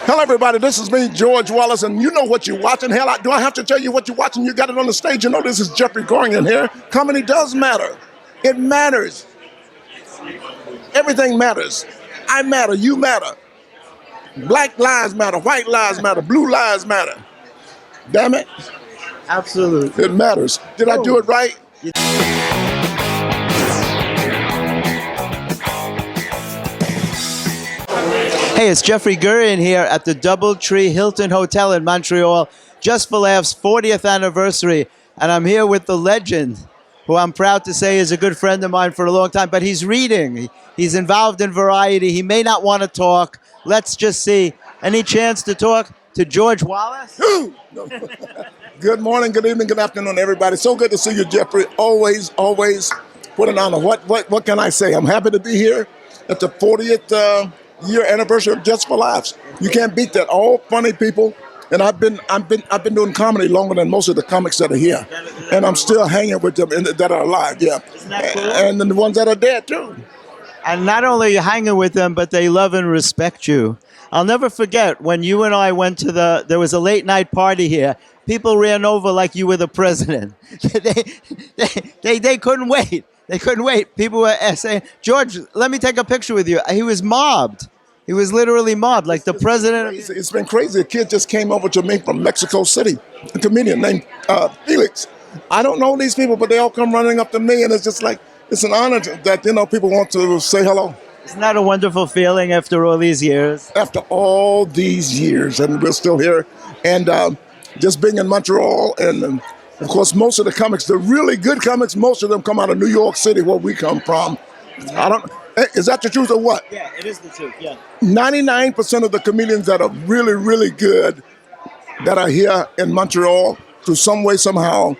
Hello, everybody. This is me, George Wallace, and you know what you're watching. Hell, do I have to tell you what you're watching? You got it on the stage. You know this is Jeffrey Gurian here. Comedy does matter. It matters. Everything matters. I matter. You matter. Black lives matter. White lives matter. Blue lives matter. Damn it. Absolutely. It matters. Did I do it right? Hey, it's Jeffrey Gurian here at the Doubletree Hilton Hotel in Montreal, Just for Laughs 40th anniversary. And I'm here with the legend, who I'm proud to say is a good friend of mine for a long time, but he's reading. He's involved in Variety. He may not want to talk. Let's just see. Any chance to talk to George Wallace? Good morning, good evening, good afternoon, everybody. So good to see you, Jeffrey. Always, always what an honor. What can I say? I'm happy to be here at the 40th year anniversary of Just for Laughs. You can't beat that. All funny people, and I've been doing comedy longer than most of the comics that are here, and I'm still hanging with them that are alive. Yeah, Isn't that cool? And the ones that are dead too. And not only are you hanging with them, but they love and respect you. I'll never forget when you and I went to there was a late night party here. People ran over like you were the president. They couldn't wait. They couldn't wait. People were saying, George, let me take a picture with you. He was mobbed. He was literally mobbed, like the president. It's been crazy. A kid just came over to me from Mexico City, a comedian named Felix. I don't know these people, but they all come running up to me, and it's just like, it's an honor that, people want to say hello. Isn't that a wonderful feeling after all these years? After all these years, and we're still here. And just being in Montreal, and of course, most of the comics, the really good comics, most of them come out of New York City, where we come from. Is that the truth or what? Yeah, it is the truth, yeah. 99% of the comedians that are really, really good that are here in Montreal, through some way, somehow,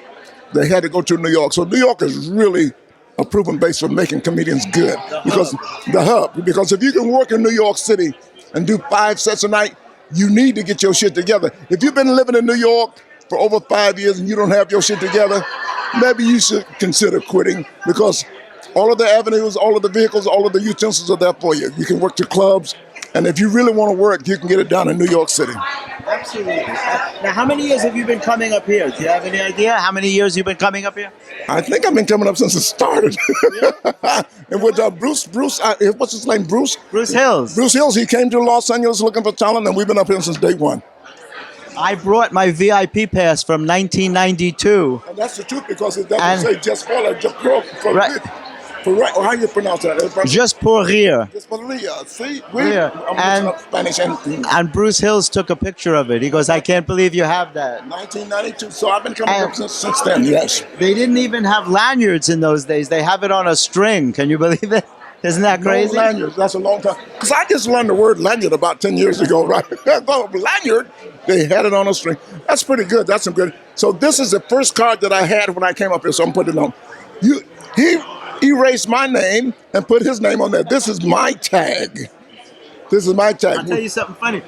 they had to go to New York. So New York is really a proven base for making comedians good. Because if you can work in New York City and do 5 sets a night, you need to get your shit together. If you've been living in New York for over 5 years and you don't have your shit together, maybe you should consider quitting, because all of the avenues, all of the vehicles, all of the utensils are there for you. You can work to clubs, and if you really want to work, you can get it done in New York City. Absolutely. Now, how many years have you been coming up here? Do you have any idea how many years you've been coming up here? I think I've been coming up since it started. Yeah. And with Bruce, what's his name, Bruce? Bruce Hills. Bruce Hills, he came to Los Angeles looking for talent, and we've been up here since day one. I brought my VIP pass from 1992. And that's the truth, because it doesn't say just for right. How you pronounce that? Just pour rire. Just for rire. See? And, up Spanish. And Bruce Hills took a picture of it. He goes, I can't believe you have that. 1992. So I've been coming up since then, yes. They didn't even have lanyards in those days. They have it on a string. Can you believe it? Isn't that crazy? No lanyards. That's a long time. Because I just learned the word lanyard about 10 years ago, right? Lanyard, they had it on a string. That's pretty good. That's some good. So this is the first card that I had when I came up here, so I'm putting it on. He erased my name and put his name on there. This is my tag. This is my tag. I'll tell you something funny.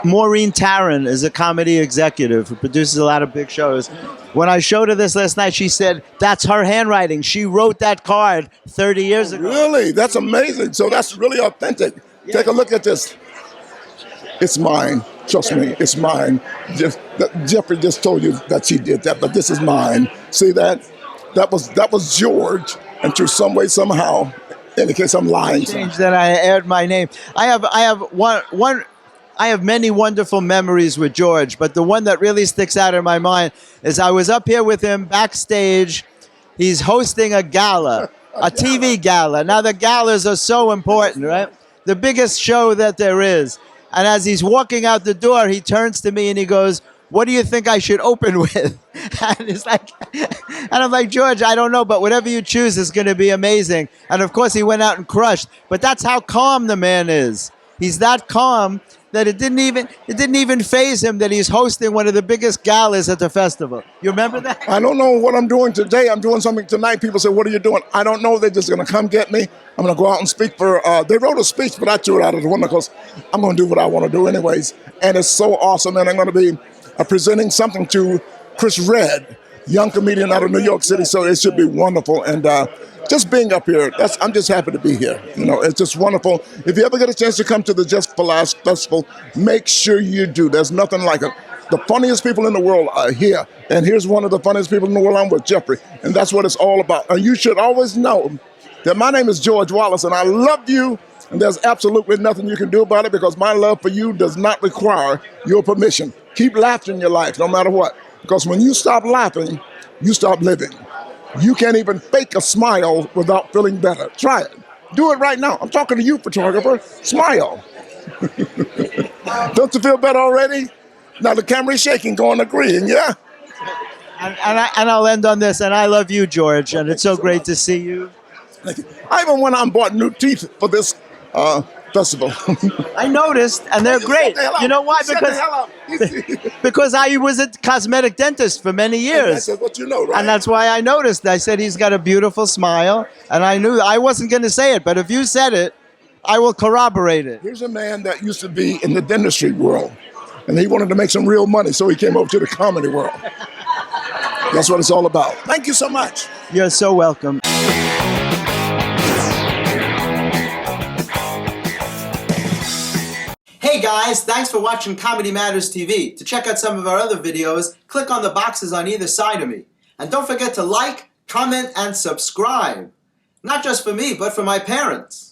Maureen Tarrant is a comedy executive who produces a lot of big shows. When I showed her this last night, she said, that's her handwriting. She wrote that card 30 years ago. Really? That's amazing. So that's really authentic. Yeah. Take a look at this. It's mine. Trust me, it's mine. Jeffrey just told you that she did that, but this is mine. See that? That was George. And through some way, somehow, in case I'm lying. Change that I add my name. I have many wonderful memories with George, but the one that really sticks out in my mind is I was up here with him backstage. He's hosting a gala, a TV gala. Now, the galas are so important, right? The biggest show that there is. And as he's walking out the door, he turns to me and he goes, what do you think I should open with? And it's like, and I'm like, George, I don't know, but whatever you choose is going to be amazing. And of course, he went out and crushed. But that's how calm the man is. He's that calm that it didn't even faze him that he's hosting one of the biggest galas at the festival. You remember that? I don't know what I'm doing today. I'm doing something tonight. People say, what are you doing? I don't know. They're just going to come get me. I'm going to go out and speak for, they wrote a speech, but I threw it out of the window because I'm going to do what I want to do anyways. And it's so awesome. And I'm going to be presenting something to Chris Redd, young comedian out of New York City. So it should be wonderful. And just being up here, I'm just happy to be here. You know, it's just wonderful. If you ever get a chance to come to the Just for Laughs Festival, make sure you do. There's nothing like it. The funniest people in the world are here. And here's one of the funniest people in the world. I'm with Jeffrey. And that's what it's all about. And you should always know that my name is George Wallace, and I love you. And there's absolutely nothing you can do about it, because my love for you does not require your permission. Keep laughing in your life, no matter what. Because when you stop laughing, you stop living. You can't even fake a smile without feeling better. Try it. Do it right now. I'm talking to you, photographer. Smile. Don't you feel better already? Now the camera's shaking, going agreeing, yeah? And I'll end on this. And I love you, George. And it's so great to see you. Thank you. I even went out and bought new teeth for this festival. I noticed, and they're great. You know why? Because I was a cosmetic dentist for many years. That's what you know, right? And that's why I noticed. I said he's got a beautiful smile, and I knew I wasn't going to say it, but if you said it, I will corroborate it. Here's a man that used to be in the dentistry world, and he wanted to make some real money, so he came over to the comedy world. That's what it's all about. Thank you so much. You're so welcome. Hey guys, thanks for watching Comedy Matters TV. To check out some of our other videos, click on the boxes on either side of me. And don't forget to like, comment, and subscribe. Not just for me, but for my parents.